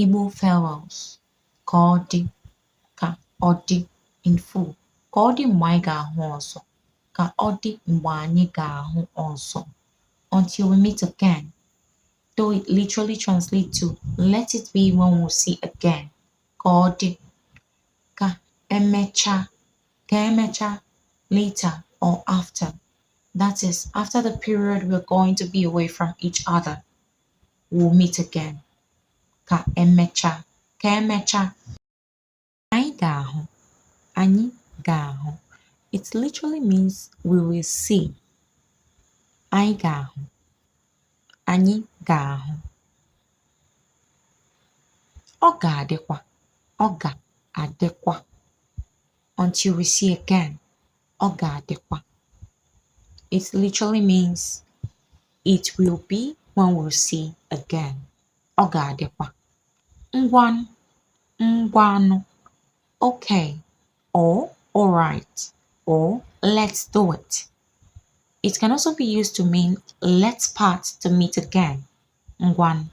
Igbo farewells. Ka ọ dị, ka ọ dị in full. Ka ọ dị mgbe anyị ga-ahụ ọzọ. Ka ọ dị mgbe anyị ga-ahụ ọzọ. Until we meet again. Though it literally translates to let it be when we see again. Ka ọ dị, ka emecha, ka emecha, later or after. That is, after the period we're going to be away from each other, we'll meet again. Ka emecha, ka emecha. Anyị ga-ahụ, anyị ga-ahụ. It literally means we will see. Anyị ga-ahụ, anyị ga-ahụ. Ọ ga-adịkwa, ọ ga-adịkwa. Until we see again, ọ ga-adịkwa. It literally means it will be when we'll see again. Ọ ga-adịkwa. Ngwanụ, ngwanụ. Okay, or alright, or let's do it. It can also be used to mean let's part to meet again. Ngwan.